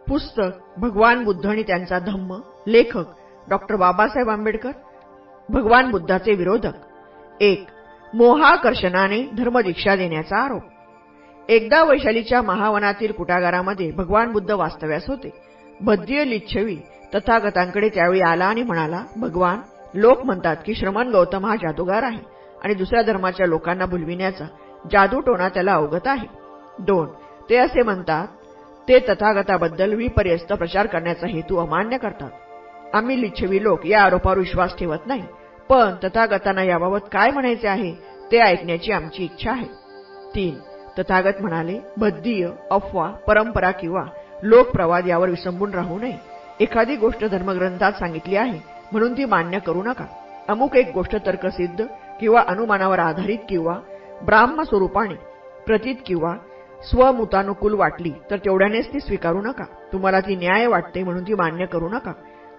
पुस्तक भगवान बुद्ध आणि त्यांचा धम्म. लेखक डॉ. बाबासाहेब आंबेडकर. भगवान बुद्धाचे विरोधक. 1. मोहाकर्षणाने धर्मदीक्षा देण्याचा आरोप. एकदा वैशालीच्या महावनातील कुटागारामध्ये भगवान बुद्ध वास्तव्यास होते. बद्दीय लिच्छवी तथागतांकडे त्यावेळी आला आणि म्हणाला, भगवान, लोक म्हणतात की श्रमण गौतम हा जादूगार आहे आणि दुसऱ्या धर्माच्या लोकांना भुलविण्याचा जादूटोणा त्याला अवगत आहे. 2. ते असे म्हणतात, ते तथागताबद्दल विपर्यस्त प्रचार करण्याचा हेतू अमान्य करतात. आम्ही लिच्छवी लोक या आरोपावर विश्वास ठेवत नाही, पण तथागतांना याबाबत काय म्हणायचे आहे ते ऐकण्याची आमची इच्छा आहे. 3. तथागत म्हणाले, बद्दीय, अफवा, परंपरा किंवा लोकप्रवाद यावर विसंबून राहू नये. एखादी गोष्ट धर्मग्रंथात सांगितली आहे म्हणून ती मान्य करू नका. अमुक एक गोष्ट तर्कसिद्ध किंवा अनुमानावर आधारित किंवा ब्राह्मस्वरूपाने प्रतीत किंवा स्वमतानुकूल वाटली तर तेवढ्यानेच ती स्वीकारू नका. तुम्हाला ती न्याय वाटते म्हणून ती मान्य करू नका.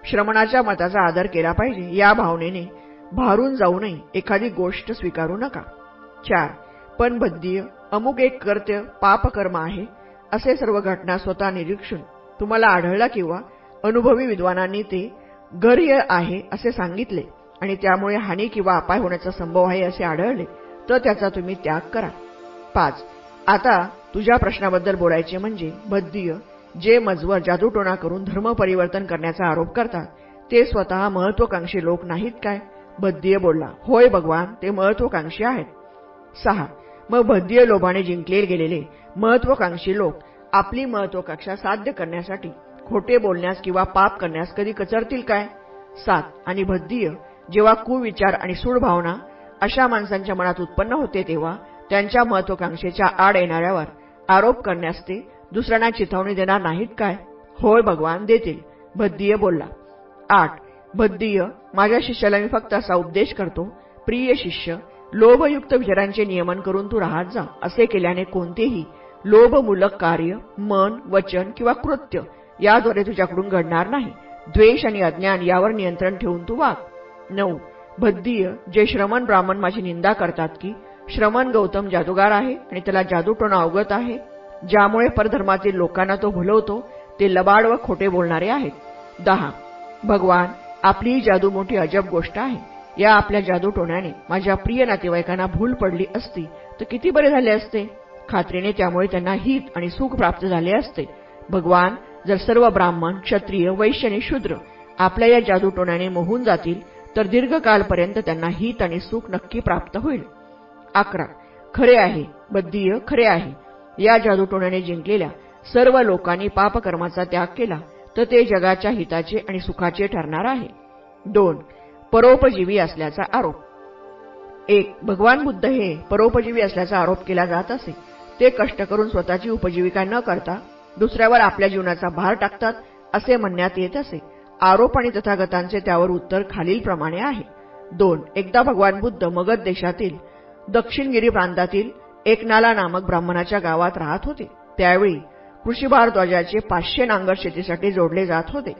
श्रमणाच्या मताचा आदर केला पाहिजे या भावनेने भारून जाऊ नये एखादी गोष्ट स्वीकारू नका. 4. पण बद्दीय, अमुक एक कृत्य पापकर्म आहे असे सर्व घटना स्वतः निरीक्षून तुम्हाला आढळला किंवा अनुभवी विद्वानांनी ते गर्ह्य आहे असे सांगितले आणि त्यामुळे हानी किंवा अपाय होण्याचा संभव आहे असे आढळले तर त्याचा तुम्ही त्याग करा. 5. आता तुझ्या प्रश्नाबद्दल बोलायचे म्हणजे बद्दीय जे मजवर जादूटोणा करून धर्म परिवर्तन करण्याचा आरोप करतात ते स्वतः महत्वाकांक्षी लोक नाहीत काय? बद्दीय बोलला, होय भगवान, ते महत्वाकांक्षी आहेत. 6. मग बद्दीय लोभाने जिंकले गेलेले महत्वाकांक्षी लोक आपली महत्वाकांक्षा साध्य करण्यासाठी खोटे बोलण्यास किंवा पाप करण्यास कधी कचरतील काय? 7. आणि बद्दीय जेव्हा कुविचार आणि सूड भावना अशा माणसांच्या मनात उत्पन्न होते तेव्हा त्यांच्या महत्वाकांक्षेच्या आड येणाऱ्यावर आरोप करण्यास ते दुसऱ्यांना चिथावणी देणार नाहीत काय? होय भगवान, देतील. बद्दीय बोलला. 8. बद्दीय, माझ्या शिष्याला मी फक्त असा उपदेश करतो, प्रिय शिष्य, लोभयुक्त विचारांचे नियमन करून तू राहत जा. असे केल्याने कोणतेही लोभमूलक कार्य मन, वचन किंवा कृत्य याद्वारे तुझ्याकडून घडणार नाही. द्वेष आणि अज्ञान यावर नियंत्रण ठेवून तू वाग. 9. बद्दीय, जे श्रमण ब्राह्मण माझी निंदा करतात की श्रमण गौतम जादूगार आहे आणि त्याला जादूटोणा अवगत आहे ज्यामुळे परधर्मातील लोकांना तो भुलवतो, ते लबाड व खोटे बोलणारे आहेत. 10. भगवान, आपली ही जादू मोठी अजब गोष्ट आहे. या आपल्या जादूटोण्याने माझ्या प्रिय नातेवाईकांना भूल पडली असती तर किती बरे झाले असते. खात्रीने त्यामुळे त्यांना हित आणि सुख प्राप्त झाले असते. भगवान, जर सर्व ब्राह्मण, क्षत्रिय, वैश्य आणि शूद्र आपल्या या जादूटोण्याने मोहून जातील तर दीर्घकाळपर्यंत त्यांना हित आणि सुख नक्की प्राप्त होईल. 11. खरे आहे बद्दीय, खरे आहे. या जादूटोण्याने जिंकलेल्या सर्व लोकांनी पापकर्माचा त्याग केला तर ते जगाच्या हिताचे आणि सुखाचे ठरणार आहे. 2. परोपजीवी असल्याचा आरोप. 1. भगवान बुद्ध हे परोपजीवी असल्याचा आरोप केला जात असे. ते कष्ट करून स्वतःची उपजीविका न करता दुसऱ्यावर आपल्या जीवनाचा भार टाकतात असे म्हणण्यात येत असे. आरोप आणि तथागतांचे त्यावर उत्तर खालीलप्रमाणे आहे. 2. एकदा भगवान बुद्ध मगध देशातील दक्षिणगिरी प्रांतातील एकनाला नामक ब्राह्मणाच्या गावात राहत होते. त्यावेळी कृषीभारद्वाजाचे 500 नांगर शेतीसाठी जोडले जात होते.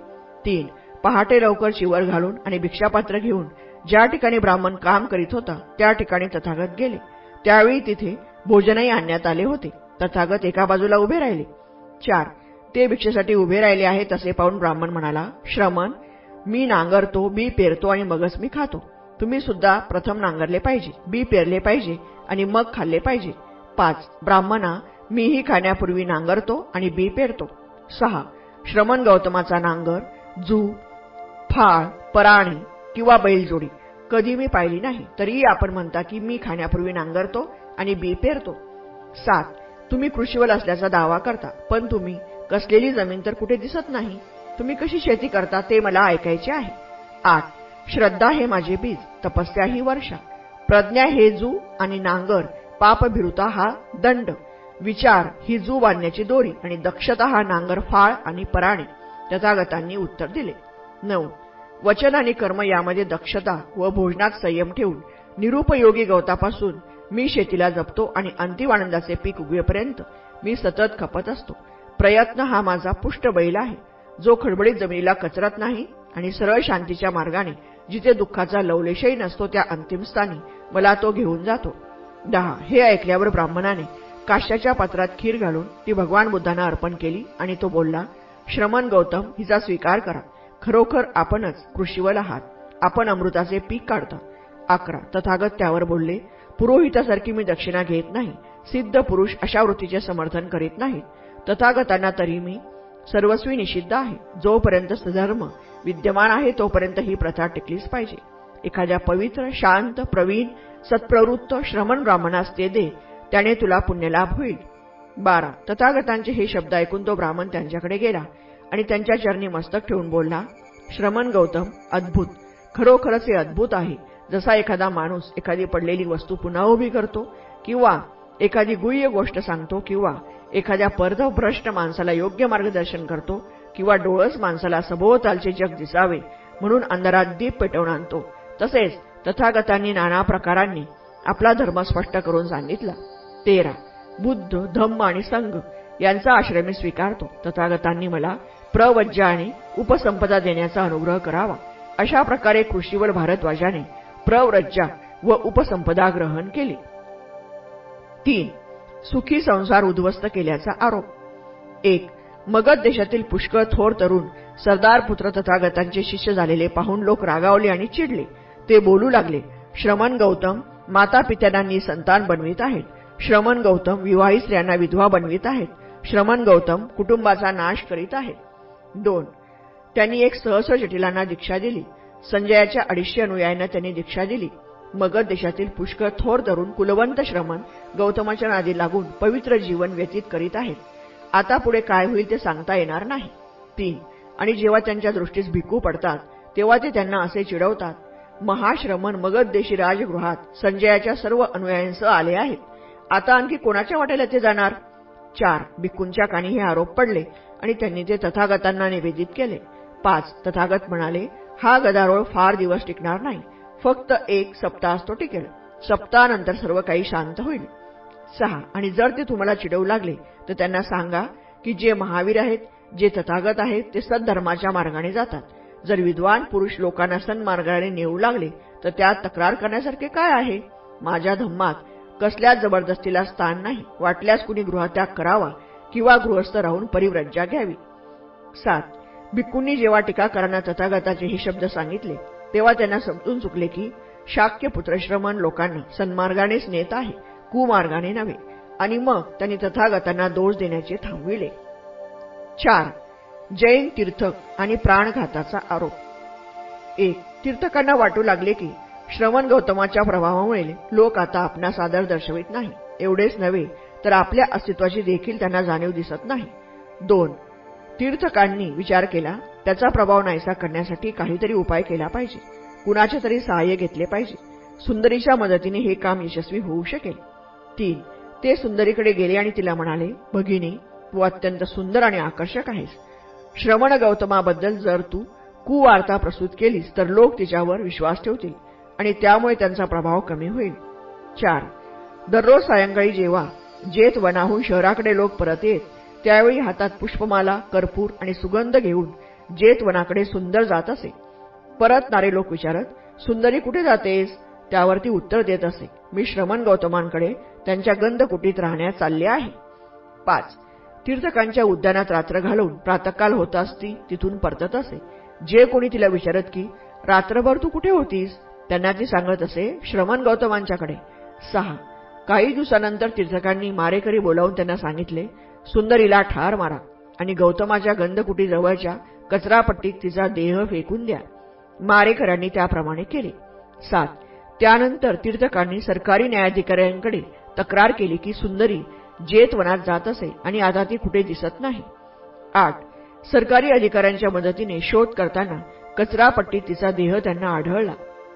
3. पहाटे लवकर चिवर घालून आणि भिक्षापात्र घेऊन ज्या ठिकाणी ब्राह्मण काम करीत होता त्या ठिकाणी तथागत गेले. त्यावेळी तिथे भोजनही आणण्यात आले होते. तथागत एका बाजूला उभे राहिले. 4. ते भिक्षेसाठी उभे राहिले आहेत असे पाहून ब्राह्मण म्हणाला, श्रमण, मी नांगरतो, बी पेरतो आणि मगच मी खातो. तुम्ही सुद्धा प्रथम नांगरले पाहिजे, बी पेरले पाहिजे आणि मग खाल्ले पाहिजे. 5. ब्राह्मणा, मीही खाण्यापूर्वी नांगरतो आणि बी पेरतो. 6. श्रमण गौतमाचा नांगर, जू, फाळ, पराणी किंवा बैलजोडी कधी मी पाहिली नाही, तरीही आपण म्हणता की मी खाण्यापूर्वी नांगरतो आणि बी पेरतो. 7. तुम्ही कृषीवल असल्याचा दावा करता, पण तुम्ही कसलेली जमीन तर कुठे दिसत नाही. तुम्ही कशी शेती करता ते मला ऐकायचे आहे. 8. श्रद्धा हे माझे बीज, तपस्या ही वर्षा, प्रज्ञा हे जू आणि नांगर, पापभिरुता हा दंड, विचार ही जू बांधण्याची दोरी आणि दक्षता हा नांगर, फाळ आणि पराणी. तथागतांनी उत्तर दिले. 9. वचन आणि कर्म यामध्ये दक्षता व भोजनात संयम ठेवून निरुपयोगी गवतापासून मी शेतीला जपतो आणि अंतिम आनंदाचे पीक उगवेपर्यंत मी सतत खपत असतो. प्रयत्न हा माझा पुष्ट बैल आहे, जो खडबडीत जमिनीला कचरत नाही आणि सरळ शांतीच्या मार्गाने जिथे दुःखाचा लवलेशही नसतो त्या अंतिम स्थानी मला तो घेऊन जातो. 10. हे ऐकल्यावर ब्राह्मणाने काश्याच्या पात्रात खीर घालून ती भगवान बुद्धांना अर्पण केली आणि तो बोलला, श्रमण गौतम, हिचा स्वीकार करा. खरोखर आपणच कृषीवल आहात. आपण अमृताचे पीक काढता. 11. तथागत त्यावर बोलले, पुरोहितासारखी मी दक्षिणा घेत नाही. सिद्ध पुरुष अशा वृत्तीचे समर्थन करीत नाहीत. तथागतांना तरी मी सर्वस्वी निषिद्ध आहे. जोपर्यंत सधर्म विद्यमान आहे तोपर्यंत ही प्रथा टिकलीच पाहिजे. एखाद्या पवित्र, शांत, प्रवीण, सत्प्रवृत्त श्रमण ब्राह्मणास ते दे, त्याने तुला पुण्यलाभ होईल. 12. तथागतांचे हे शब्द ऐकून तो ब्राह्मण त्यांच्याकडे गेला आणि त्यांच्या चरणी मस्तक ठेवून बोलला, श्रमण गौतम, अद्भुत, खरोखरच हे अद्भुत आहे. जसा एखादा माणूस एखादी पडलेली वस्तू पुन्हा उभी करतो, किंवा एखादी गुह्य गोष्ट सांगतो, किंवा एखाद्या परभ्रष्ट माणसाला योग्य मार्गदर्शन करतो, किंवा डोळस माणसाला सभोवतालचे जग दिसावे म्हणून अंधारात दीप पेटवून आणतो, तसेच तथागतांनी नाना प्रकारांनी आपला धर्म स्पष्ट करून सांगितला. 13. बुद्ध, धम्म आणि संघ यांचा आश्रय मी स्वीकारतो. तथागतांनी मला प्रवज्जा आणि उपसंपदा देण्याचा अनुग्रह करावा. अशा प्रकारे कृषीवल भारद्वाजाने प्रव्रज्जा व उपसंपदा ग्रहण केली. 3. सुखी संसार उद्ध्वस्त केल्याचा आरोप. 1. मगध देशातील पुष्कळ थोर तरुण सरदार पुत्र तथागतांचे शिष्य झालेले पाहून लोक रागावले आणि चिडले. ते बोलू लागले, श्रमण गौतम माता पित्यांना संतान बनवित आहेत. श्रमण गौतम विवाहित स्त्रियांना विधवा बनवित आहेत. श्रमण गौतम कुटुंबाचा नाश करीत आहेत. 2. त्यांनी एक सहस्र जटिलांना दीक्षा दिली. संजयाच्या 250 अनुयायांना त्यांनी दीक्षा दिली. मगध देशातील पुष्कळ थोर तरुण कुलवंत श्रमण गौतमाच्या नादी लागून पवित्र जीवन व्यतीत करीत आहेत. आता पुढे काय होईल ते सांगता येणार नाही. 3. आणि जेव्हा त्यांच्या दृष्टीस भिकू पडतात तेव्हा ते त्यांना असे चिडवतात, महाश्रमण मगध देशी राजगृहात संजयाच्या सर्व अनुयायांसह आले आहेत. आता आणखी कोणाच्या वाटेला ते जाणार? 4. भिक्खूंच्या कानी हे आरोप पडले आणि त्यांनी ते तथागतांना निवेदित केले. 5. तथागत म्हणाले, हा गदारोळ फार दिवस टिकणार नाही. फक्त 1 सप्ताह तो टिकेल. सप्ताहानंतर सर्व काही शांत होईल. 6. आणि जर ते तुम्हाला चिडवू लागले तर त्यांना सांगा की जे महावीर आहेत, जे तथागत आहेत, ते सद्धर्माच्या मार्गाने जातात. जर विद्वान पुरुष लोकांना सन्मार्गाने नेऊ लागले तर त्यात तक्रार करण्यासारखे काय आहे? माझ्या धम्मात कसल्याच जबरदस्तीला स्थान नाही. वाटल्यास कुणी गृहत्याग करावा किंवा गृहस्थ राहून परिव्रज्जा घ्यावी. 7. भिक्खूंनी जेव्हा टीकाकारांना तथागताचे हे शब्द सांगितले तेव्हा त्यांना समजून चुकले की शाक्य पुत्र श्रमण लोकांना सन्मार्गानेच नेत आहे, कुमार्गाने नव्हे, आणि मग त्यांनी तथागतांना दोष देण्याचे थांबविले. 4. जैन तीर्थक आणि प्राणघाताचा आरोप. 1. तीर्थकांना वाटू लागले की श्रमण गौतमाच्या प्रभावामुळे लोक आता आपणास आदर दर्शवित नाही. एवढेच नव्हे तर आपल्या अस्तित्वाची देखील त्यांना जाणीव दिसत नाही. 2. तीर्थकांनी विचार केला, त्याचा प्रभाव नाहीसा करण्यासाठी काहीतरी उपाय केला पाहिजे, कुणाचे तरी सहाय्य घेतले पाहिजे. सुंदरीच्या मदतीने हे काम यशस्वी होऊ शकेल. 3. ते सुंदरीकडे गेले आणि तिला म्हणाले, भगिनी, तू अत्यंत सुंदर आणि आकर्षक आहेस. श्रमण गौतमाबद्दल जर तू कुवार्ता प्रस्तुत केलीस तर लोक तिच्यावर विश्वास ठेवतील आणि त्यामुळे त्यांचा प्रभाव कमी होईल. 4. दररोज सायंकाळी जेव्हा जेत वनाहून शहराकडे लोक परत येत त्यावेळी हातात पुष्पमाला, कर्पूर आणि सुगंध घेऊन जेत वनाकडे सुंदर जात असे. परतणारे लोक विचारत, सुंदरी कुठे जातेस? त्यावर ती उत्तर देत असे, मी श्रमण गौतमांकडे त्यांच्या गंधकुटीत राहण्यास चालले आहे. 5. तीर्थकांच्या उद्यानात रात्र घालवून प्रातःकाल होताच ती तिथून परतत असे. जे कोणी तिला विचारत की रात्रभर तू कुठे होतीस, त्यांना ती सांगत असे, श्रमण गौतमांच्याकडे. 6. काही दिवसानंतर तीर्थकांनी मारेकरी बोलावून त्यांना सांगितले, सुंदरीला ठार मारा आणि गौतमाच्या गंधकुटीजवळच्या कचरापट्टीत तिचा देह फेकून द्या. मारेकऱ्यांनी त्याप्रमाणे केले. 7. त्यानंतर तीर्थकांनी सरकारी न्यायाधिकाऱ्यांकडे तक्रार केली की सुंदरी जेत वनात जात असे आणि आता ती कुठे दिसत नाही. 8. सरकारी अधिकाऱ्यांच्या मदतीने शोध करताना कचरापट्टीत तिचा देह त्यांना आढळला.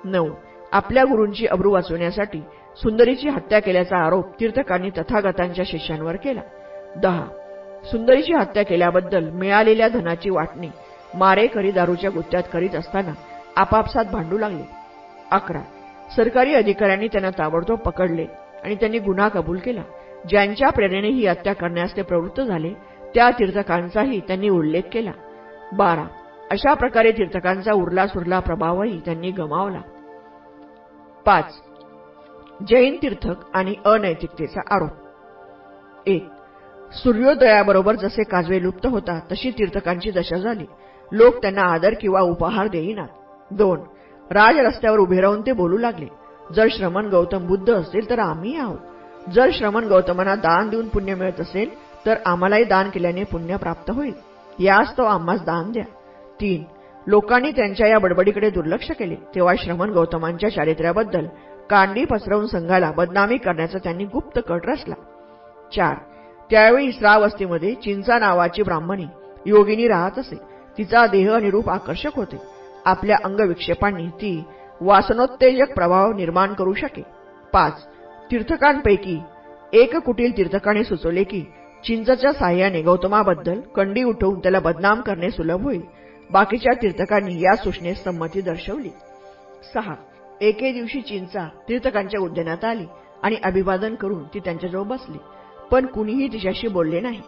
9. आपल्या गुरूंची अब्रू वाचवण्यासाठी सुंदरीची हत्या केल्याचा आरोप तीर्थकांनी तथागतांच्या शिष्यांवर केला. 10. सुंदरीची हत्या केल्याबद्दल मिळालेल्या धनाची वाटणी मारेकरी दारूच्या गुत्त्यात करीत असताना आपापसात भांडू लागले. 11. सरकारी अधिकाऱ्यांनी त्यांना ताबडतोब पकडले आणि त्यांनी गुन्हा कबूल केला. ज्यांच्या प्रेरणेने ही हत्या करण्यास ते प्रवृत्त झाले त्या तीर्थकांचाही त्यांनी उल्लेख केला. 12. अशा प्रकारे तीर्थकांचा उरला सुरला प्रभावही त्यांनी गमावला. 5. जैन तीर्थक आणि अनैतिकतेचा आरोप. 1. सूर्योदयाबरोबर जसे काजवे लुप्त होतात तशी तीर्थकांची दशा झाली. लोक त्यांना आदर किंवा उपहार देईनात. 2. राजरस्त्यावर उभे राहून ते बोलू लागले, जर श्रमण गौतम बुद्ध असतील तर आम्ही आहोत. जर श्रमण गौतमांना दान देऊन पुण्य मिळत असेल तर आम्हालाही दान केल्याने पुण्य प्राप्त होईल. यास तो आम्हास दान द्या. 3. लोकांनी त्यांच्या या बडबडीकडे दुर्लक्ष केले. तेव्हा श्रमण गौतमांच्या चारित्र्याबद्दल कांडी पसरवून संघाला बदनामी करण्याचा त्यांनी गुप्त कट रचला. 4. त्यावेळी श्रावस्तीमध्ये चिंचा नावाची ब्राह्मणी योगिनी राहत असे. तिचा देह आणि रूप आकर्षक होते. आपल्या अंगविक्षेपांनी ती वासनोत्तेजक प्रभाव निर्माण करू शके. 5. तीर्थकांपैकी एक कुटील तीर्थकाने सुचवले की चिंचच्या साह्याने गौतमाबद्दल कंडी उठवून त्याला बदनाम करणे सुलभ होईल. बाकीच्या तीर्थकांनी या सूचनेस संमती दर्शवली. 6. एके दिवशी चिंचा तीर्थकांच्या उद्यानात आली आणि अभिवादन करून ती त्यांच्याजवळ बसली, पण कुणीही तिच्याशी बोलले नाही.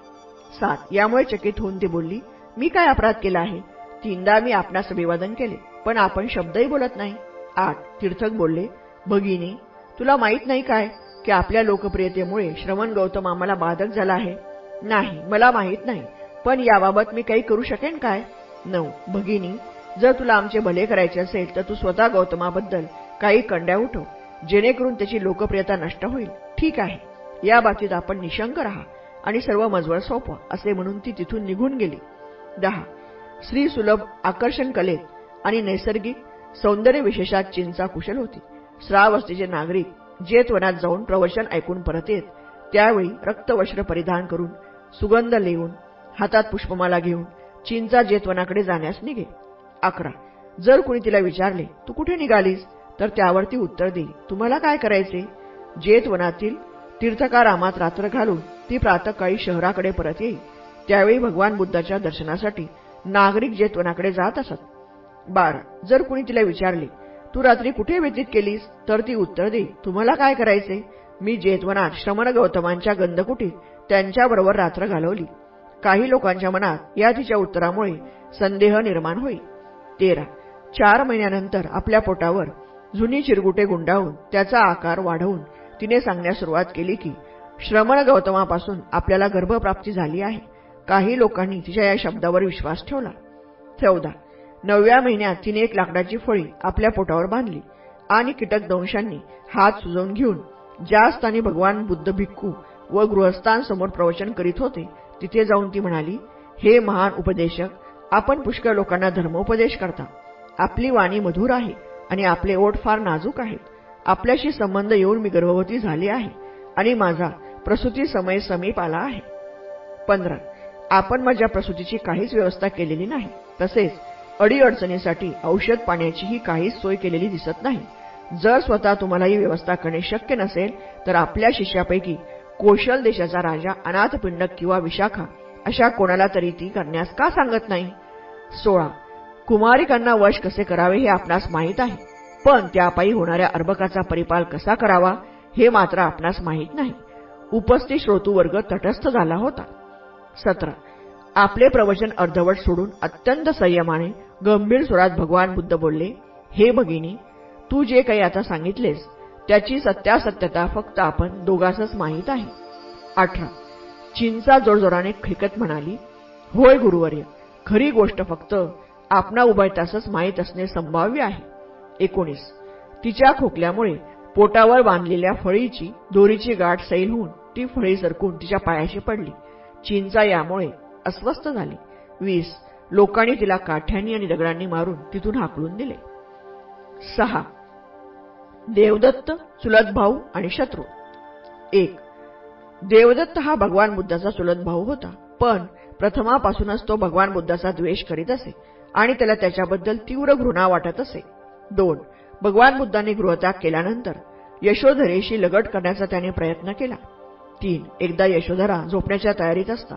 7. यामुळे चकित होऊन ती बोलली, मी काय अपराध केला आहे? 3दा मी आपणास अभिवादन केले, पण आपण शब्दही बोलत नाही. 8. तीर्थक बोलले, भगिनी, तुला माहीत नाही काय की आपल्या लोकप्रियतेमुळे श्रवण गौतम आम्हाला बाधक झाला आहे? नाही, मला माहीत नाही, पण याबाबत मी काही करू शकेन काय? 9. भगिनी, जर तुला आमचे भले करायचे असेल तर तू स्वतः गौतमाबद्दल काही कंड्या उठव, जेणेकरून त्याची लोकप्रियता नष्ट होईल. ठीक आहे, या बाबतीत आपण निशंक राहा आणि सर्व मजवळ सोपवा, असे म्हणून ती तिथून निघून गेली. 10. स्त्री सुलभ आकर्षण कलेत आणि नैसर्गिक सौंदर्य विशेषात चिंचा कुशल होती. श्रावस्तीचे नागरिक जेतवनात जाऊन प्रवचन ऐकून परत येत त्यावेळी रक्तवस्त्र परिधान करून, सुगंध लेऊन, हातात पुष्पमाला घेऊन चिंचा जेतवनाकडे जाण्यास निघे. 11. जर कुणी तिला विचारले, तू कुठे निघालीस, तर त्यावर ती उत्तर देई, तुम्हाला काय करायचे? जेतवनातील तीर्थकारामात रात्र घालून ती प्रातःकाळी शहराकडे परत येई. त्यावेळी भगवान बुद्धाच्या दर्शनासाठी नागरिक जेतवनाकडे जात असत. 12. जर कुणी तिला विचारले, तू रात्री कुठे व्यतीत केलीस, तर ती उत्तर देई, तुम्हाला काय करायचे? मी जेतवनात श्रमण गौतमांच्या गंधकुटीत त्यांच्याबरोबर रात्र घालवली. काही लोकांच्या मनात या तिच्या उत्तरामुळे संदेह निर्माण होईल. 13. 4 महिन्यानंतर आपल्या पोटावर जुनी चिरगुटे गुंडाळून त्याचा आकार वाढवून तिने सांगण्यास सुरुवात केली की श्रमण गौतमापासून आपल्याला गर्भप्राप्ती झाली आहे. काही लोकांनी तिच्या या शब्दावर विश्वास ठेवला. 14. 9व्या महिन्यात तिने एक लाकडाची फळी आपल्या पोटावर बांधली आणि कीटकदंशांनी हात सुजवून घेऊन ज्या स्थानी भगवान बुद्ध भिक्खू व गृहस्थांसमोर प्रवचन करीत होते तिथे जाऊन ती म्हणाली, हे महान उपदेशक, आपण पुष्कळ लोकांना धर्मोपदेश करता. आपली वाणी मधुर आहे आणि आपले ओठ फार नाजूक आहेत. आपल्याशी संबंध येऊन मी गर्भवती झाली आहे आणि माझा प्रसूती समय समीप आला आहे. 15. आपण माझ्या प्रसूतीची काहीच व्यवस्था केलेली नाही. तसेच अडीअडचणीसाठी औषध पाण्याचीही काहीच सोय केलेली दिसत नाही. जर स्वतः तुम्हाला ही व्यवस्था करणे शक्य नसेल तर आपल्या शिष्यापैकी कोशल देशाचा राजा अनाथपिंडक किंवा विशाखा अशा कोणाला तरी ती करण्यास का सांगत नाही. 16. कुमारिकांना वश कसे करावे हे आपणास माहीत आहे, पण त्यापायी होणाऱ्या अर्भकाचा परिपाल कसा करावा हे मात्र आपणास माहीत नाही. उपस्थित श्रोतृवर्ग तटस्थ झाला होता. 17. आपले प्रवचन अर्धवट सोडून अत्यंत संयमाने गंभीर स्वरात भगवान बुद्ध बोलले, हे भगिनी, तू जे काही आता सांगितलेस त्याची सत्यासत्यता फक्त आपण दोघांसच माहीत आहे. 18. चिंचा जोरजोराने खेकत म्हणाली, होय गुरुवर्य, खरी गोष्ट फक्त आपणा उभयतासच माहीत असणे संभाव्य आहे. 19. तिच्या खोकल्यामुळे पोटावर बांधलेल्या फळीची दोरीची गाठ सैल होऊन ती फळी सरकून तिच्या पायाशी पडली. चिंचा यामुळे अस्वस्थ झाली. 20. लोकांनी तिला काठ्यांनी आणि दगडांनी मारून तिथून हाकलून दिले. 6. देवदत्त, चुलत भाऊ आणि शत्रू. 1. देवदत्त हा भगवान बुद्धाचा चुलत भाऊ होता, पण प्रथमापासूनच तो भगवान बुद्धाचा द्वेष करीत असे आणि त्याला त्याच्याबद्दल तीव्र घृणा वाटत असे. 2. भगवान बुद्धांनी गृहत्याग केल्यानंतर यशोधरेशी लगट करण्याचा त्याने प्रयत्न केला. 3. एकदा यशोधरा झोपण्याच्या तयारीत असता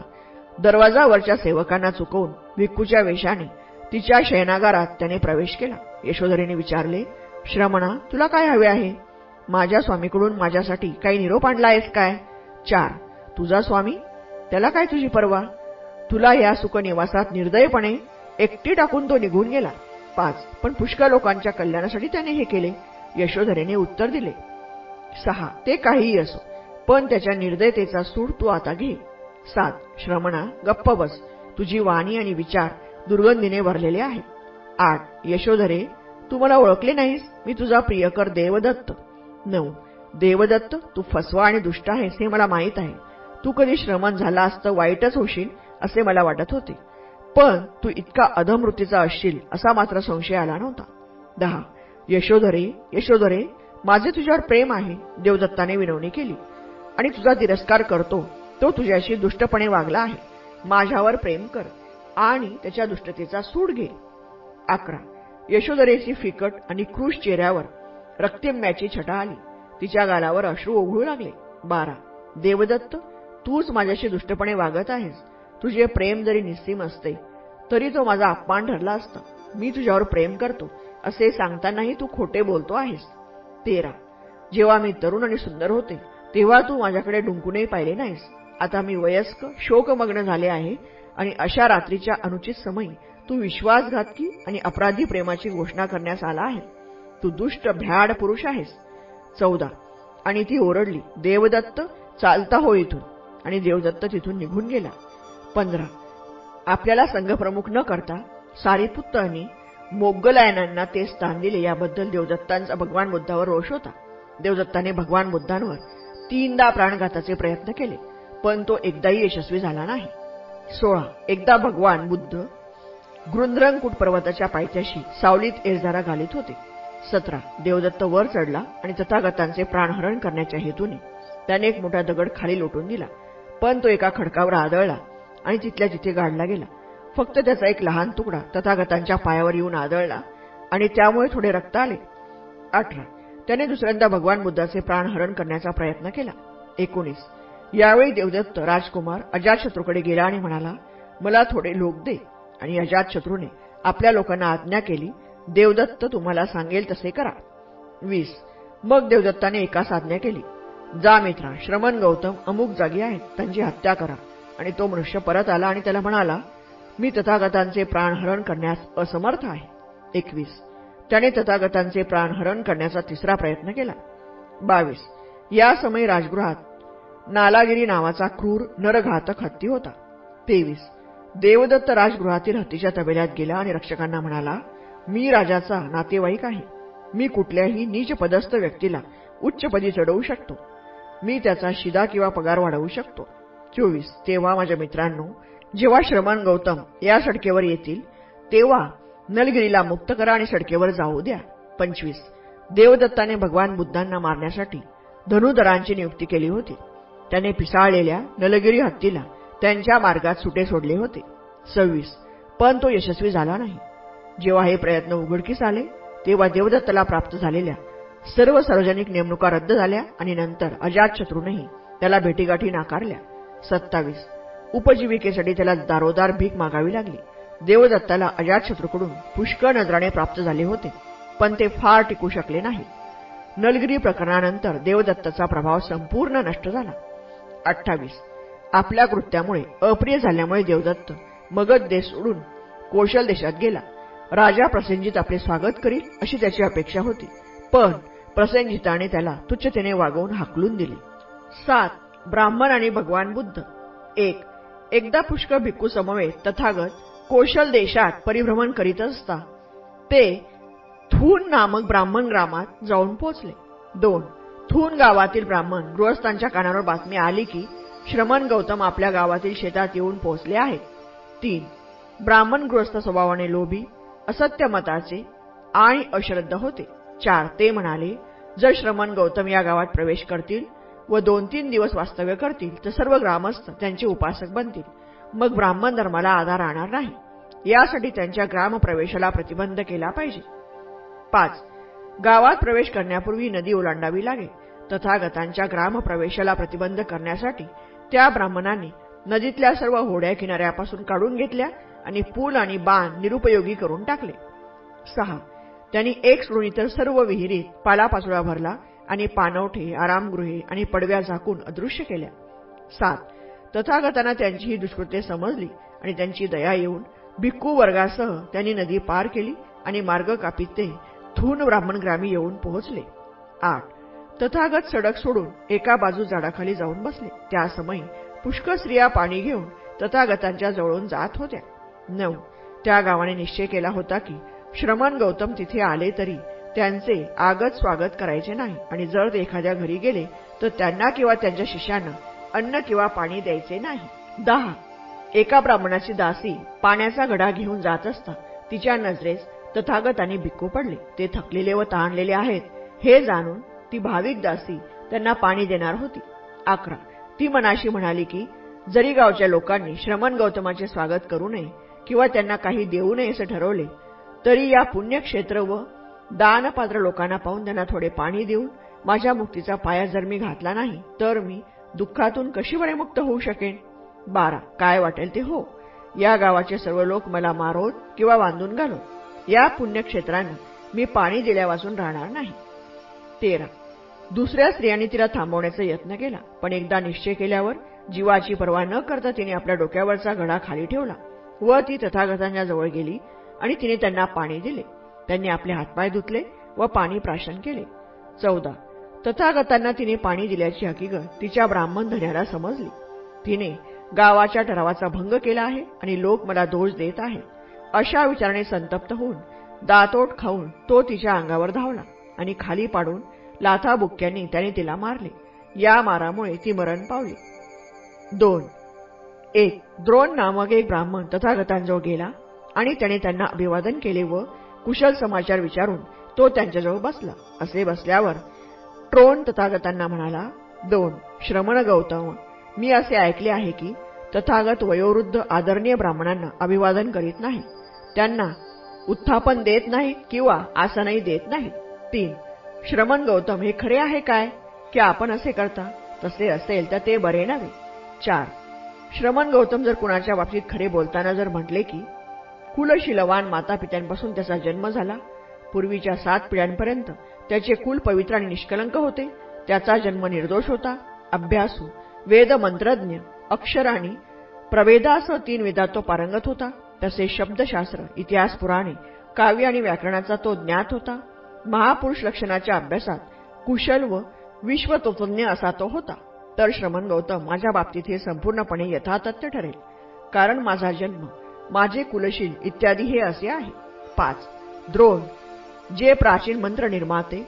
दरवाजावरच्या सेवकांना चुकवून भिक्खूच्या वेशाने तिच्या शयनागारात त्याने प्रवेश केला. यशोधरेने विचारले, श्रमणा, तुला काय हवे आहे? माझ्या स्वामीकडून माझ्यासाठी काही निरोप आणला आहेस काय? 4. तुझा स्वामी? त्याला काय तुझी पर्वा? तुला या सुखनिवासात निर्दयपणे एकटी टाकून तो निघून गेला. 5. पण पुष्कळ लोकांच्या कल्याणासाठी त्याने हे केले. यशोधरेने उत्तर दिले. 6. ते काहीही असो, पण त्याच्या निर्दयतेचा सूड तू आता घे. 7. श्रमणा, गप्प बस. तुझी वाणी आणि विचार दुर्गंधीने भरलेले आहेत. 8. यशोधरे, तू मला ओळखले नाहीस. मी तुझा प्रियकर देवदत्त. 9. देवदत्त, तू फसवा आणि दुष्ट आहेस हे मला माहीत आहे. तू कधी श्रमण झालास तर वाईटच होशील असे मला वाटत होते, पण तू इतका अधमवृत्तीचा असशील असा मात्र संशय आला नव्हता. 10. यशोधरे, यशोधरे, माझे तुझ्यावर प्रेम आहे. देवदत्ताने विनवणी केली. आणि तुझा तिरस्कार करतो तो तुझ्याशी दुष्टपणे वागला आहे. माझ्यावर प्रेम कर आणि त्याच्या दुष्टतेचा सूड घे. 11. यशोधरेची फिकट आणि क्रूश चेहऱ्यावर रक्तिम्याची छटा आली. तिच्या गालावर अश्रू ओघळू लागले. 12. देवदत्त, तूच माझ्याशी दुष्टपणे वागत आहेस. तुझे प्रेम जरी निस्सीम असते तरी तो माझा अपमान ठरला असता. मी तुझ्यावर प्रेम करतो असे सांगतानाही तू खोटे बोलतो आहेस. 13. जेव्हा मी तरुण आणि सुंदर होते तेव्हा तू माझ्याकडे डुंकूनही पाहिले नाहीस. आता मी वयस्क शोकमग्न झाले आहे आणि अशा रात्रीच्या अनुचित समयी तू विश्वासघातकी आणि अपराधी प्रेमाची घोषणा करण्यास आला आहे. तू दुष्ट भ्याड पुरुष आहेस. 14. आणि ती ओरडली, देवदत्त, चालता हो इथून. आणि देवदत्त तिथून निघून गेला. 15. आपल्याला संघप्रमुख न करता सारीपुत्तांनी मोगलायनांना ते स्थान दिले याबद्दल देवदत्तांचा भगवान बुद्धावर रोष होता. देवदत्ताने भगवान बुद्धांवर 3दा प्राणघाताचे प्रयत्न केले, पण तो एकदाही यशस्वी झाला नाही. 16. एकदा भगवान बुद्ध गृंद्रंकूट पर्वताच्या पायथ्याशी सावलीत एरझारा घालीत होते. 17. देवदत्त वर चढला आणि तथागतांचे प्राणहरण करण्याच्या हेतूने त्याने एक मोठा दगड खाली लोटून दिला, पण तो एका खडकावर आदळला आणि तिथल्या तिथे गाडला गेला. फक्त त्याचा एक लहान तुकडा तथागतांच्या पायावर येऊन आदळला आणि त्यामुळे थोडे रक्त आले. 18. त्याने दुसऱ्यांदा भगवान बुद्धाचे प्राणहरण करण्याचा प्रयत्न केला. 19. यावेळी देवदत्त राजकुमार अजातशत्रूकडे गेला आणि म्हणाला, मला थोडे लोक दे. आणि अजातशत्रूने आपल्या लोकांना आज्ञा केली, देवदत्त तुम्हाला सांगेल तसे करा. 20. मग देवदत्ताने एकास आज्ञा केली, जा मित्रा, श्रमण गौतम अमुक जागी आहेत, त्यांची हत्या करा. आणि तो मनुष्य परत आला आणि त्याला म्हणाला, मी तथागतांचे प्राणहरण करण्यास असमर्थ आहे. 21. त्याने तथागतांचे प्राणहरण करण्याचा तिसरा प्रयत्न केला. 22. या समयी राजगृहात नालागिरी नावाचा क्रूर नरघातक हत्ती होता. 23. देवदत्त राजगृहातील हत्तीच्या तबेल्यात गेला आणि रक्षकांना म्हणाला, मी राजाचा नातेवाईक आहे. मी कुठल्याही नीच पदस्थ व्यक्तीला उच्चपदी चढवू शकतो. मी त्याचा शिदा किंवा पगार वाढवू शकतो. 24. तेव्हा माझ्या मित्रांनो, जेव्हा श्रमण गौतम या सडकेवर येतील तेव्हा नलगिरीला मुक्त करा आणि सडकेवर जाऊ द्या. 25. देवदत्ताने भगवान बुद्धांना मारण्यासाठी धनुधरांची नियुक्ती केली होती. त्याने पिसाळलेल्या नलगिरी हत्तीला त्यांच्या मार्गात सुटे सोडले होते. 26. पण तो यशस्वी झाला नाही. जेव्हा हे प्रयत्न उघडकीस आले तेव्हा देवदत्ताला प्राप्त झालेल्या सर्व सार्वजनिक नेमणुका रद्द झाल्या आणि नंतर अजातशत्रूनेही त्याला भेटीगाठी नाकारल्या. 27. उपजीविकेसाठी त्याला दारोदार भीक मागावी लागली. देवदत्ताला अजातशत्रूकडून पुष्कळ नजराणे प्राप्त झाले होते, पण ते फार टिकू शकले नाही. नलगिरी प्रकरणानंतर देवदत्ताचा प्रभाव संपूर्ण नष्ट झाला. 28. आपल्या कृत्यामुळे अप्रिय झाल्यामुळे देवदत्त मगध देश सोडून कौशल देशात गेला. राजा प्रसेनजित आपले स्वागत करील अशी त्याची अपेक्षा होती, पण प्रसेनजिताने त्याला तुच्छतेने वागवून हाकलून दिले. 7. ब्राह्मण आणि भगवान बुद्ध. 1. एकदा पुष्कळ भिक्खू समवेत तथागत कौशल देशात परिभ्रमण करीत असता ते थून नामक ब्राह्मण ग्रामात जाऊन पोहोचले. 2. थून गावातील ब्राह्मण गृहस्थांच्या कानावर बातमी आली की श्रमण गौतम आपल्या गावातील शेतात येऊन पोहोचले आहेत. 3. ब्राह्मण गृहस्थ स्वभावाने लोभी, असत्य मताचे आणि अश्रद्ध होते. 4. ते म्हणाले, जर श्रमण गौतम या गावात प्रवेश करतील व 2-3 दिवस वास्तव्य करतील तर सर्व ग्रामस्थ त्यांचे उपासक बनतील, मग ब्राह्मण धर्माला आधार राहणार नाही. यासाठी त्यांच्या ग्रामप्रवेशाला प्रतिबंध केला पाहिजे. 5. गावात प्रवेश करण्यापूर्वी नदी ओलांडावी लागेल. तथागतांच्या ग्रामप्रवेशाला प्रतिबंध करण्यासाठी त्या ब्राह्मणांनी नदीतल्या सर्व होड्या किनाऱ्यापासून काढून घेतल्या आणि पूल आणि बांध निरुपयोगी करून टाकले. 6. त्यांनी एक सोडून इतर सर्व विहिरीत पालापाचोळा भरला आणि पाणवठे, आरामगृहे आणि पडव्या झाकून अदृश्य केल्या. 7. तथागतांना त्यांची ही दुष्कृत्ये समजली आणि त्यांची दया येऊन भिक्खू वर्गासह त्यांनी नदी पार केली आणि मार्ग कापीत ते थून ब्राह्मणग्रामी येऊन पोहोचले. 8. तथागत सडक सोडून एका बाजू झाडाखाली जाऊन बसले. त्या समयी पुष्कळ स्त्रिया पाणी घेऊन तथागतांच्या जवळून जात होत्या. 9. त्या गावाने निश्चय केला होता की श्रमण गौतम तिथे आले तरी त्यांचे आगत स्वागत करायचे नाही आणि जर ते एखाद्या घरी गेले तर त्यांना किंवा त्यांच्या शिष्यांना अन्न किंवा पाणी द्यायचे नाही. 10. एका ब्राह्मणाची दासी पाण्याचा घडा घेऊन जात असता तिच्या नजरेस तथागतांनी भिक्खू पडले. ते थकलेले व तहानलेले आहेत हे जाणून ती भाविक दासी त्यांना पाणी देणार होती. 11. ती मनाशी म्हणाली की जरी गावच्या लोकांनी श्रमण गौतमाचे स्वागत करू नये किंवा त्यांना काही देऊ नये असे ठरवले तरी या पुण्यक्षेत्र व दानपात्र लोकांना पाहून त्यांना थोडे पाणी देऊन माझ्या मुक्तीचा पाया जर मी घातला नाही तर मी दुःखातून कशी बरे मुक्त होऊ शकेन. 12. काय वाटेल ते हो. या गावाचे सर्व लोक मला मारोत किंवा बांधून घालो. या पुण्यक्षेत्रांना मी पाणी दिल्यावाचून राहणार नाही. 13. दुसऱ्या स्त्रियांनी तिला थांबवण्याचा यत्न केला, पण एकदा निश्चय केल्यावर जीवाची पर्वा न करता तिने आपल्या डोक्यावरचा घडा खाली ठेवला व ती तथागतांच्या जवळ गेली आणि तिने त्यांना पाणी दिले. त्यांनी आपले हातपाय धुतले व पाणी प्राशन केले. 14. तथागतांना तिने पाणी दिल्याची हकीकत तिच्या ब्राह्मण धन्याला समजली. तिने गावाच्या ठरावाचा भंग केला आहे आणि लोक मला दोष देत आहेत अशा विचाराने संतप्त होऊन दातोट खाऊन तो तिच्या अंगावर धावला आणि खाली पाडून लाथाबुक्क्यांनी त्याने तिला मारले. या मारामुळे ती मरण पावली. 2. 1. द्रोण नामक एक ब्राह्मण तथागतांजवळ गेला आणि त्याने त्यांना अभिवादन केले व कुशल समाचार विचारून तो त्यांच्याजवळ बसला. असे बसल्यावर ट्रोण तथागतांना म्हणाला, 2. श्रमण गौतम, मी असे ऐकले आहे की तथागत वयोवृद्ध आदरणीय ब्राह्मणांना अभिवादन करीत नाही, त्यांना उत्थापन देत नाहीत किंवा आसनही देत नाहीत. 3. श्रमण गौतम, हे खरे आहे काय की आपण असे करता? तसे असेल तर ते बरे नव्हे. 4. श्रमण गौतम जर कुणाच्या बाबतीत खरे बोलताना जर म्हटले की कुलशीलवान मातापित्यांपासून त्याचा जन्म झाला, पूर्वीच्या 7 पिढ्यांपर्यंत त्याचे कुल पवित्र आणि निष्कलंक होते, त्याचा जन्म निर्दोष होता, अभ्यासू, वेदमंत्रज्ञ, अक्षर आणि प्रवेदासह 3 वेदात तो पारंगत होता, तसे शब्दशास्त्र, इतिहास, पुराणे, काव्य आणि व्याकरणाचा तो ज्ञात होता, महापुरुष लक्षणाच्या अभ्यासात कुशल व विश्वतत्वज्ञ असा तो होता, तर श्रमण गौतम माझ्या बाबतीत हे संपूर्णपणे यथातथ्य ठरेल, कारण माझा जन्म, माझे कुलशील इत्यादी हे असे आहे. 5. द्रोण, जे प्राचीन मंत्र निर्माते,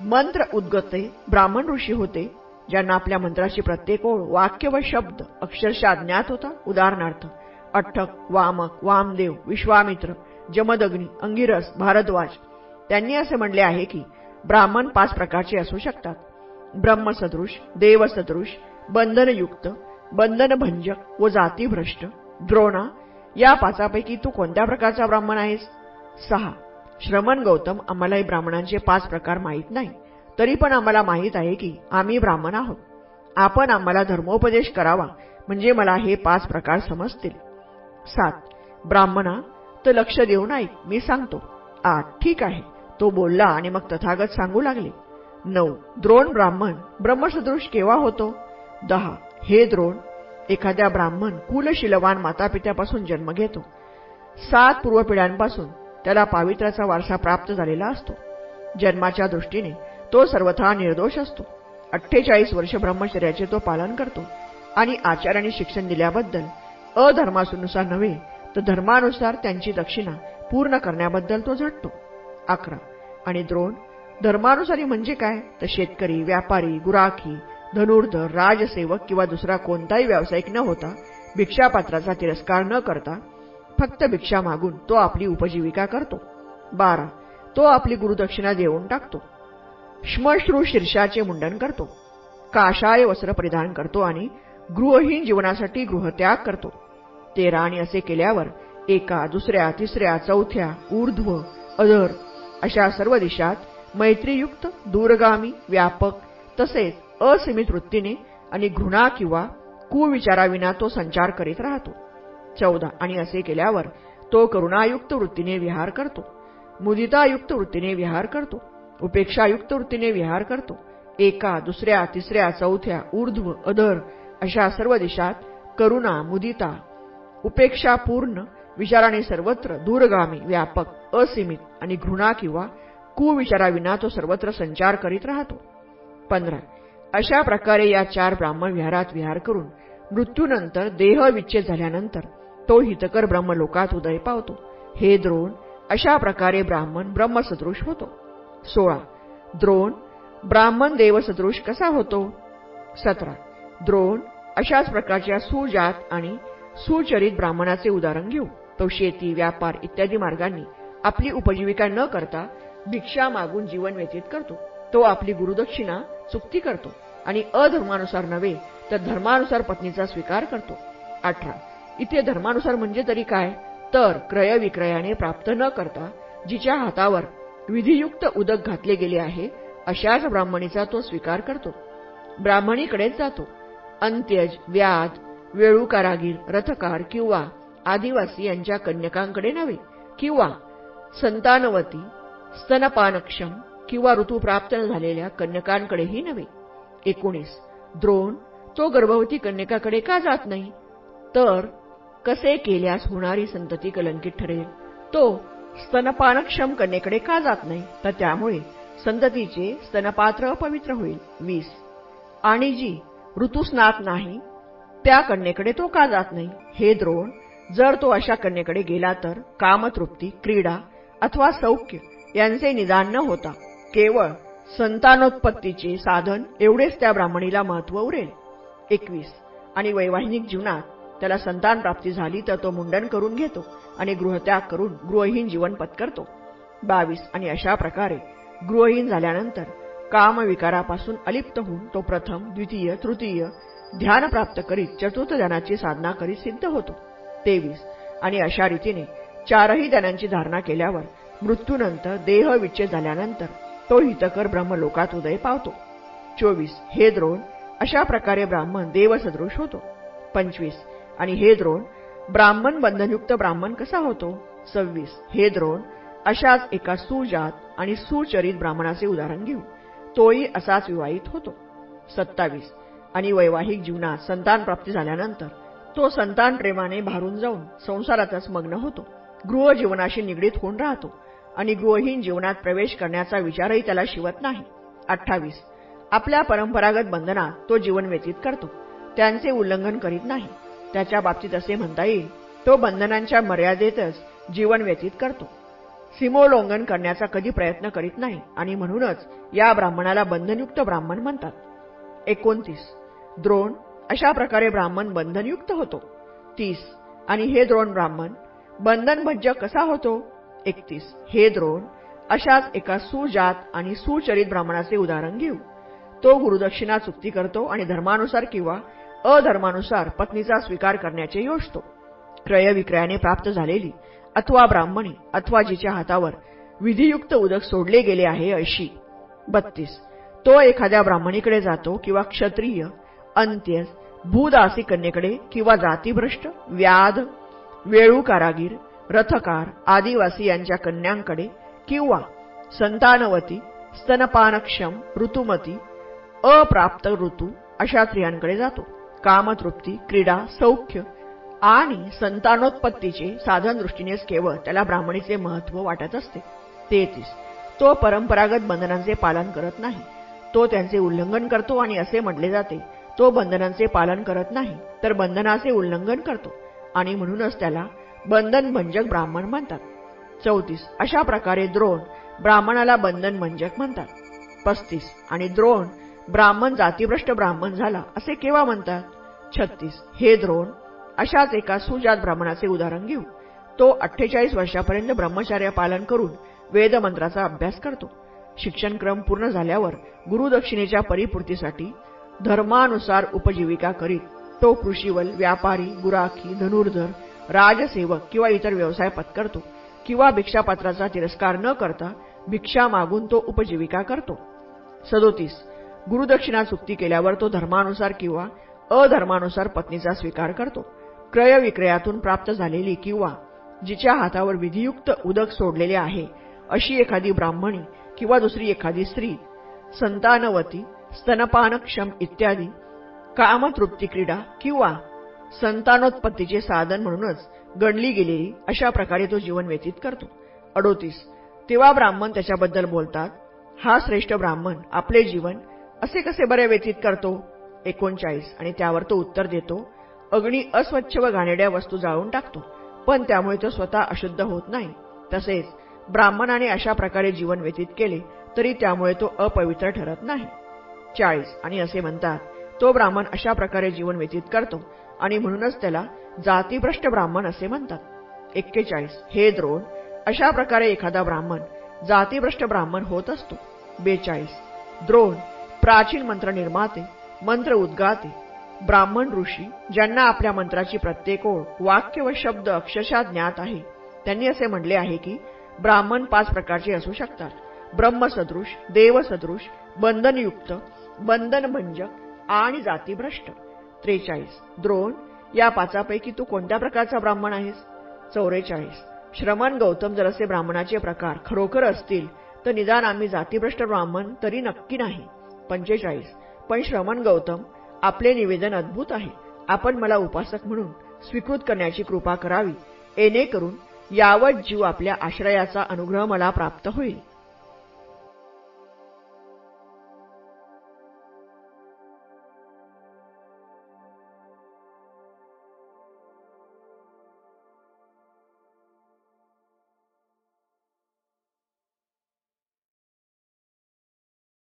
मंत्र उद्गते ब्राह्मण ऋषी होते, ज्यांना आपल्या मंत्राची प्रत्येक ओळ, वाक्य व शब्द अक्षरशः ज्ञात होता. उदाहरणार्थ अठ्ठक, वामक, वामदेव, विश्वामित्र, जमदग्नी, अंगिरस, भारद्वाज. त्यांनी असे म्हणले आहे की ब्राह्मण 5 प्रकारचे असू शकतात: ब्रह्मसदृश, देवसदृश, बंधनयुक्त, बंधनभंजक व जातीभ्रष्ट. द्रोणा, या 5पैकी तू कोणत्या प्रकारचा ब्राह्मण आहेस? 6. श्रमण गौतम, आम्हालाही ब्राह्मणांचे 5 प्रकार माहीत नाही, तरी पण आम्हाला माहीत आहे की आम्ही ब्राह्मण आहोत. आपण आम्हाला धर्मोपदेश करावा म्हणजे मला हे 5 प्रकार समजतील. 7. ब्राह्मणा, तर लक्ष देऊन ऐक, मी सांगतो. 8. ठीक आहे, तो बोलला आणि मग तथागत सांगू लागले. 9. द्रोण ब्राह्मण ब्रह्मसदृश केव्हा होतो? 10. हे द्रोण, एखाद्या ब्राह्मण कुलशीलवान मातापित्यापासून जन्म घेतो. 7 पूर्वपिढ्यांपासून त्याला पावित्र्याचा वारसा प्राप्त झालेला असतो. जन्माच्या दृष्टीने तो सर्वथा निर्दोष असतो. 48 वर्ष ब्रह्मचर्याचे तो पालन करतो आणि आचार्यांनी शिक्षण दिल्याबद्दल अधर्मानुसार नव्हे तर धर्मानुसार त्यांची दक्षिणा पूर्ण करण्याबद्दल तो झटतो. 11. आणि द्रोण, धर्मानुसारी म्हणजे काय? तर शेतकरी, व्यापारी, गुराखी, धनुर्धर, राजसेवक किंवा दुसरा कोणताही व्यावसायिक न होता, भिक्षापात्राचा तिरस्कार न करता फक्त भिक्षा मागून तो आपली उपजीविका करतो. 12. तो आपली गुरुदक्षिणा देऊन टाकतो. श्मश्रू शीर्षाचे मुंडन करतो. काशाय वस्त्र परिधान करतो आणि गृहहीन जीवनासाठी गृहत्याग करतो. 13. आणि असे केल्यावर एका, दुसऱ्या, तिसऱ्या, चौथ्या, ऊर्ध्व, अधर अशा सर्व दिशात मैत्रीयुक्त, दूरगामी, व्यापक तसेच असीमित वृत्तीने आणि घृणा किंवा कुविचाराविना तो संचार करीत राहतो. 14. आणि असे केल्यावर तो करुणायुक्त वृत्तीने विहार करतो, मुदितायुक्त वृत्तीने विहार करतो, उपेक्षायुक्त वृत्तीने विहार करतो. एका, दुसऱ्या, तिसऱ्या, चौथ्या, ऊर्ध्व, अधर अशा सर्व दिशात करुणा, मुदिता, उपेक्षापूर्ण विचाराने सर्वत्र दूरगामी, व्यापक, असीमित आणि घृणा किंवा कुविचाराविना तो सर्वत्र संचार करीत राहतो. 15. अशा प्रकारे या 4 ब्राह्मण विहारात विहार करून मृत्यूनंतर देहविच्छेद झाल्यानंतर तो हितकर ब्रह्मलोकात उदय पावतो. हे द्रोण, अशा प्रकारे ब्राह्मण ब्रह्मसदृश होतो. 16. द्रोण, ब्राह्मण देवसदृश कसा होतो? 17. द्रोण, अशाच प्रकारच्या सुजात आणि सुचरित ब्राह्मणाचे उदाहरण घेऊ. तो शेती, व्यापार इत्यादी मार्गांनी आपली उपजीविका न करता भिक्षा मागून जीवन व्यतीत करतो. तो आपली गुरुदक्षिणा चुकती करतो आणि अधर्मानुसार नव्हे तर धर्मानुसार पत्नीचा स्वीकार करतो. 18. इथे धर्मानुसार म्हणजे तरी काय? तर क्रयविक्रयाने प्राप्त न करता जिच्या हातावर विधियुक्त उदक घातले गेले आहे अशाच ब्राह्मणीचा तो स्वीकार करतो. ब्राह्मणीकडेच जातो. अंत्यज, व्याध, वेळू कारागीर, रथकार किंवा आदिवासी यांच्या कन्यकांकडे नव्हे, किंवा संतानवती, स्तनपानक्षम किंवा ऋतू प्राप्त न झालेल्या कन्यकांकडेही नव्हे. 19. द्रोण, तो गर्भवती कन्यकाकडे का जात नाही? तर कसे केल्यास होणारी संतती कलंकित ठरेल. तो स्तनपानक्षम कन्येकडे का जात नाही? तर त्यामुळे संततीचे स्तनपात्र अपवित्र होईल. 20. आणि जी ऋतुस्नात नाही त्या कन्येकडे तो का जात नाही? हे द्रोण, जर तो अशा कन्येकडे गेला तर कामतृप्ती, क्रीडा अथवा सौख्य यांचे निदान न होता केवळ संतानोत्पत्तीचे साधन एवढेच त्या ब्राह्मणीला महत्त्व उरेल. 21. आणि वैवाहिक जीवनात त्याला संतान प्राप्ती झाली तर तो मुंडन करून घेतो आणि गृहत्याग करून गृहहीन जीवन पत्करतो. 22. आणि अशा प्रकारे गृहहीन झाल्यानंतर कामविकारापासून अलिप्त होऊन तो प्रथम, द्वितीय, तृतीय ध्यान प्राप्त करीत चतुर्थ ध्यानाची साधना करीत सिद्ध होतो. 23. आणि अशा रीतीने चारही ध्यानांची धारणा केल्यावर मृत्यूनंतर देहविच्छेद झाल्यानंतर तो हितकर ब्रह्मलोकात उदय पावतो. 24. हे द्रोण, अशा प्रकारे ब्राह्मण देवसदृश होतो. 25. आणि हे द्रोण, ब्राह्मण बंधनयुक्त ब्राह्मण कसा होतो? 26. हे द्रोण, अशाच एका सुजात आणि सुचरित ब्राह्मणाचे उदाहरण घेऊ. तोही असाच विवाहित होतो. 27. आणि वैवाहिक जीवनात संतान प्राप्ती झाल्यानंतर तो संतान प्रेमाने भारून जाऊन संसारातच मग्न होतो. गृहजीवनाशी निगडीत होऊन राहतो आणि गृहहीन जीवनात प्रवेश करण्याचा विचारही त्याला शिवत नाही. 28. आपल्या परंपरागत बंधनात तो जीवन व्यतीत करतो, त्यांचे उल्लंघन करीत नाही. त्याच्या बाबतीत असे म्हणता येईल, तो बंधनांच्या मर्यादेतच जीवन व्यतीत करतो, सीमोल्लंघन करण्याचा कधी प्रयत्न करीत नाही आणि म्हणूनच या ब्राह्मणाला बंधनयुक्त ब्राह्मण म्हणतात. 29. द्रोण, अशा प्रकारे ब्राह्मण बंधनयुक्त होतो. 30. आणि हे द्रोण ब्राह्मण बंधनभज्य कसा होतो? 31. हे द्रोण, अशाच एका सुजात आणि सुचरित ब्राह्मणाचे उदाहरण घेऊ. तो गुरुदक्षिणा चुकती करतो आणि धर्मानुसार किंवा अधर्मानुसार पत्नीचा स्वीकार करण्याचे योजतो. क्रयविक्रयाने प्राप्त झालेली अथवा ब्राह्मणी अथवा जिच्या हातावर विधियुक्त उदक सोडले गेले आहे अशी. 32. तो एखाद्या ब्राह्मणीकडे जातो किंवा क्षत्रिय, अंत्यज, भूदासी कन्येकडे किंवा जातीभ्रष्ट, व्याध, वेळू कारागीर, रथकार, आदिवासी यांच्या कन्यांकडे किंवा संतानवती, स्तनपानक्षम, ऋतुमती, अप्राप्त ऋतू अशा स्त्रियांकडे जातो. कामतृप्ती, क्रीडा, सौख्य आणि संतानोत्पत्तीचे साधन दृष्टीनेच केवळ त्याला ब्राह्मणीचे महत्त्व वाटत असते. 33. तो परंपरागत बंधनांचे पालन करत नाही, तो त्यांचे उल्लंघन करतो आणि असे म्हटले जाते, तो बंधनांचे पालन करत नाही तर बंधनाचे उल्लंघन करतो आणि म्हणूनच त्याला बंधनभंजक ब्राह्मण म्हणतात. 34. अशा प्रकारे द्रोण ब्राह्मणाला बंधनभंजक म्हणतात. 35. आणि द्रोण ब्राह्मण जातीभ्रष्ट ब्राह्मण झाला असे केव्हा म्हणतात? 36. हे द्रोण, अशाच एका सुजात ब्राह्मणाचे उदाहरण घेऊ. तो 48 वर्षापर्यंत ब्रह्मचर्य पालन करून वेदमंत्राचा अभ्यास करतो. शिक्षणक्रम पूर्ण झाल्यावर गुरुदक्षिणेच्या परिपूर्तीसाठी धर्मानुसार उपजीविका करीत तो कृषीवल, व्यापारी, गुराखी, धनुर्धर, राजसेवक किंवा इतर व्यवसाय पत्करतो किंवा भिक्षापात्राचा तिरस्कार न करता भिक्षा मागून तो उपजीविका करतो. 37. गुरुदक्षिणा चुकती केल्यावर तो धर्मानुसार किंवा अधर्मानुसार पत्नीचा स्वीकार करतो. क्रयविक्रयातून प्राप्त झालेली किंवा जिच्या हातावर विधियुक्त उदक सोडलेले आहे अशी एखादी ब्राह्मणी किंवा दुसरी एखादी स्त्री, संतानवती, स्तनपानक्षम इत्यादी कामतृप्ती, क्रीडा किंवा संतानोत्पत्तीचे साधन म्हणूनच गणली गेलेली अशा प्रकारे तो जीवन व्यतीत करतो. 38. तेव्हा ब्राह्मण त्याच्याबद्दल बोलतात, हा श्रेष्ठ ब्राह्मण आपले जीवन असे कसे बरे व्यतीत करतो? 39. आणि त्यावर तो उत्तर देतो, अग्नी अस्वच्छ व घाणेरड्या वस्तू जाळून टाकतो, पण त्यामुळे तो स्वतः अशुद्ध होत नाही. तसेच ब्राह्मणाने अशा प्रकारे जीवन व्यतीत केले तरी त्यामुळे तो अपवित्र ठरत नाही. 40 आणि असे म्हणतात, तो ब्राह्मण अशा प्रकारे जीवन व्यतीत करतो आणि म्हणूनच त्याला जातीभ्रष्ट ब्राह्मण असे म्हणतात. 41 हे द्रोण, अशा प्रकारे एखादा ब्राह्मण जातीभ्रष्ट ब्राह्मण होत असतो. 42 द्रोण प्राचीन मंत्र निर्माते, मंत्र उद्गाते, ब्राह्मण ऋषी, ज्यांना आपल्या मंत्राची प्रत्येक ओळ, वाक्य व शब्द अक्षरशः ज्ञात आहे. त्यांनी असे म्हणले आहे की ब्राह्मण 5 प्रकारचे असू शकतात: ब्रह्मसदृश, देवसदृश, बंधनयुक्त, बंधनभंजक आणि जातीभ्रष्ट. 43 द्रोण, या 5पैकी तू कोणत्या प्रकारचा ब्राह्मण आहेस? 44 श्रमण गौतम, जर असे ब्राह्मणाचे प्रकार खरोखर असतील तर निदान आम्ही जातीभ्रष्ट ब्राह्मण तरी नक्की नाही. 45 पण श्रमण गौतम, आपले निवेदन अद्भुत आहे. आपण मला उपासक म्हणून स्वीकृत करण्याची कृपा करावी, येणेकरून यावत जीव आपल्या आश्रयाचा अनुग्रह मला प्राप्त होईल.